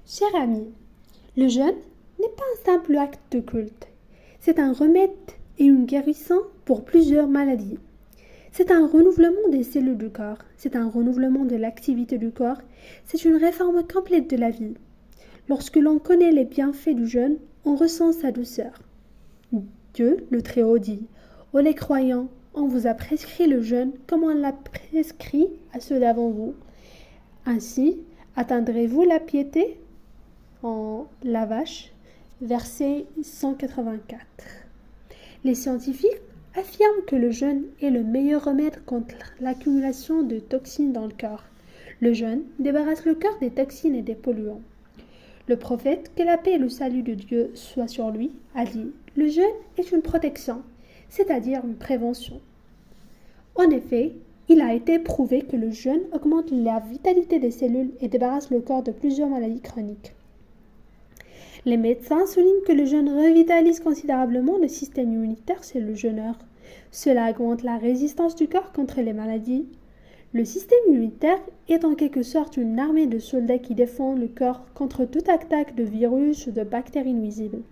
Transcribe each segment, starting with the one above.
Cher ami, le jeûne n'est pas un simple acte de culte. C'est un remède et une guérison pour plusieurs maladies. C'est un renouvellement des cellules du corps, c'est un renouvellement de l'activité du corps, c'est une réforme complète de la vie. Lorsque l'on connaît les bienfaits du jeûne, on ressent sa douceur. Dieu, le Très-Haut, dit: Ô les croyants, on vous a prescrit le jeûne comme on l'a prescrit à ceux d'avant vous. Ainsi, atteindrez-vous la piété en la vache, verset 184. Les scientifiques affirment que le jeûne est le meilleur remède contre l'accumulation de toxines dans le corps. Le jeûne débarrasse le corps des toxines et des polluants. Le prophète, que la paix et le salut de Dieu soient sur lui, a dit: le jeûne est une protection, c'est-à-dire une prévention. En effet, il a été prouvé que le jeûne augmente la vitalité des cellules et débarrasse le corps de plusieurs maladies chroniques. Les médecins soulignent que le jeûne revitalise considérablement le système immunitaire chez le jeûneur. Cela augmente la résistance du corps contre les maladies. Le système immunitaire est en quelque sorte une armée de soldats qui défend le corps contre toute attaque de virus ou de bactéries nuisibles.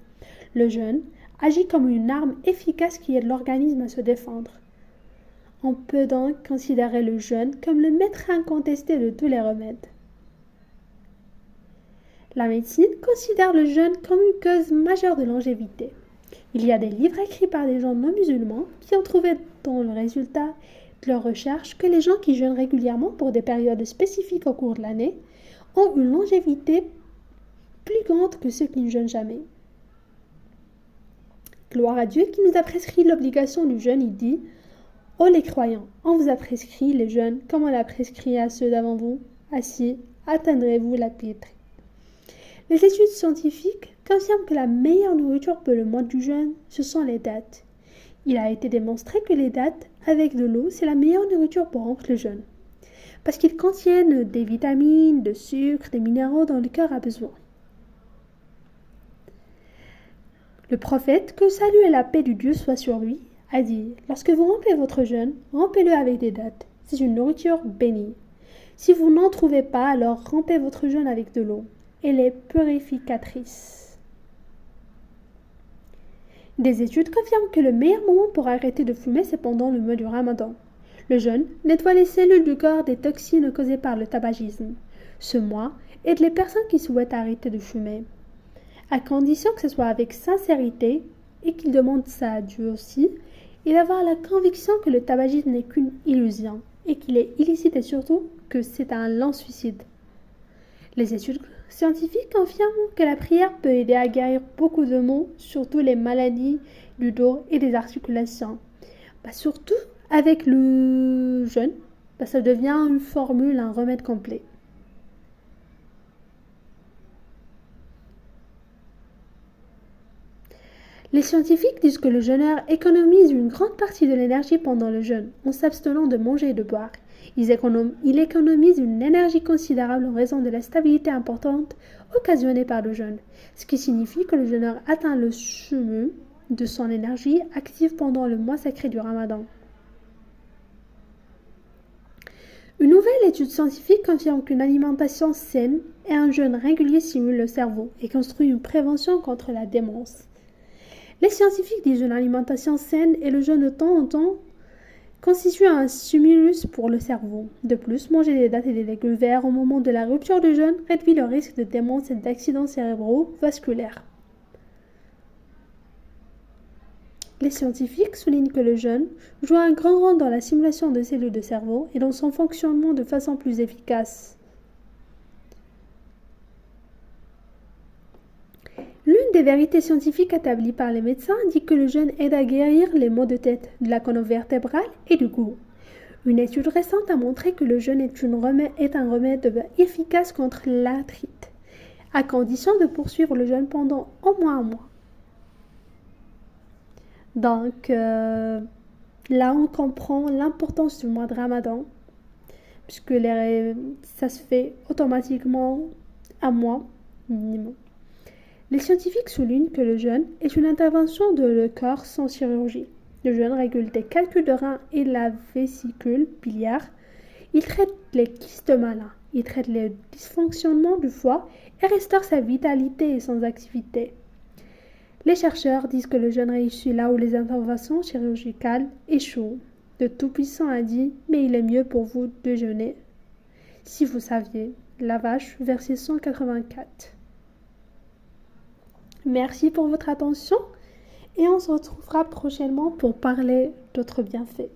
Le jeûne agit comme une arme efficace qui aide l'organisme à se défendre. On peut donc considérer le jeûne comme le maître incontesté de tous les remèdes. La médecine considère le jeûne comme une cause majeure de longévité. Il y a des livres écrits par des gens non musulmans qui ont trouvé dans le résultat de leurs recherches que les gens qui jeûnent régulièrement pour des périodes spécifiques au cours de l'année ont une longévité plus grande que ceux qui ne jeûnent jamais. Gloire à Dieu qui nous a prescrit l'obligation du jeûne, il dit: Ô les croyants, on vous a prescrit le jeûne comme on l'a prescrit à ceux d'avant vous. Ainsi atteindrez-vous la piété. Les études scientifiques confirment que la meilleure nourriture pour le mois du jeûne, ce sont les dattes. Il a été démontré que les dattes avec de l'eau, c'est la meilleure nourriture pour rompre le jeûne, parce qu'ils contiennent des vitamines, de sucre, des minéraux dont le corps a besoin. Le prophète, que le salut et la paix de Dieu soient sur lui, a dit: lorsque vous rompez votre jeûne, rompez-le avec des dattes. C'est une nourriture bénie. Si vous n'en trouvez pas, alors rompez votre jeûne avec de l'eau. Elle est purificatrice. Des études confirment que le meilleur moment pour arrêter de fumer, c'est pendant le mois du Ramadan. Le jeûne nettoie les cellules du corps des toxines causées par le tabagisme. Ce mois aide les personnes qui souhaitent arrêter de fumer, à condition que ce soit avec sincérité et qu'ils demandent ça à Dieu aussi, et d'avoir la conviction que le tabagisme n'est qu'une illusion et qu'il est illicite et surtout que c'est un lent suicide. Les études scientifiques confirment que la prière peut aider à guérir beaucoup de maux, surtout les maladies du dos et des articulations. Surtout avec le jeûne, ça devient une formule, un remède complet. Les scientifiques disent que le jeûneur économise une grande partie de l'énergie pendant le jeûne, en s'abstenant de manger et de boire. Il économise une énergie considérable en raison de la stabilité importante occasionnée par le jeûne, ce qui signifie que le jeûneur atteint le summum de son énergie active pendant le mois sacré du Ramadan. Une nouvelle étude scientifique confirme qu'une alimentation saine et un jeûne régulier stimulent le cerveau et construit une prévention contre la démence. Les scientifiques disent une alimentation saine et le jeûne de temps en temps constitue un stimulus pour le cerveau. De plus, manger des dattes et des légumes verts au moment de la rupture du jeûne réduit le risque de démence et d'accidents cérébro-vasculaires. Les scientifiques soulignent que le jeûne joue un grand rôle dans la stimulation de cellules de cerveau et dans son fonctionnement de façon plus efficace. L'une des vérités scientifiques établies par les médecins dit que le jeûne aide à guérir les maux de tête, de la colonne vertébrale et du cou. Une étude récente a montré que le jeûne est un remède efficace contre l'arthrite, à condition de poursuivre le jeûne pendant au moins un mois. Donc, là, on comprend l'importance du mois de Ramadan, puisque ça se fait automatiquement un mois minimum. Les scientifiques soulignent que le jeûne est une intervention de le corps sans chirurgie. Le jeûne régule des calculs de reins et la vésicule biliaire. Il traite les kystes malins, Il traite les dysfonctionnements du foie et restaure sa vitalité et son activité. Les chercheurs disent que le jeûne réussit là où les interventions chirurgicales échouent. Le Tout-Puissant a dit « Mais il est mieux pour vous de jeûner. » Si vous saviez. La Vache, verset 184. Merci pour votre attention et on se retrouvera prochainement pour parler d'autres bienfaits.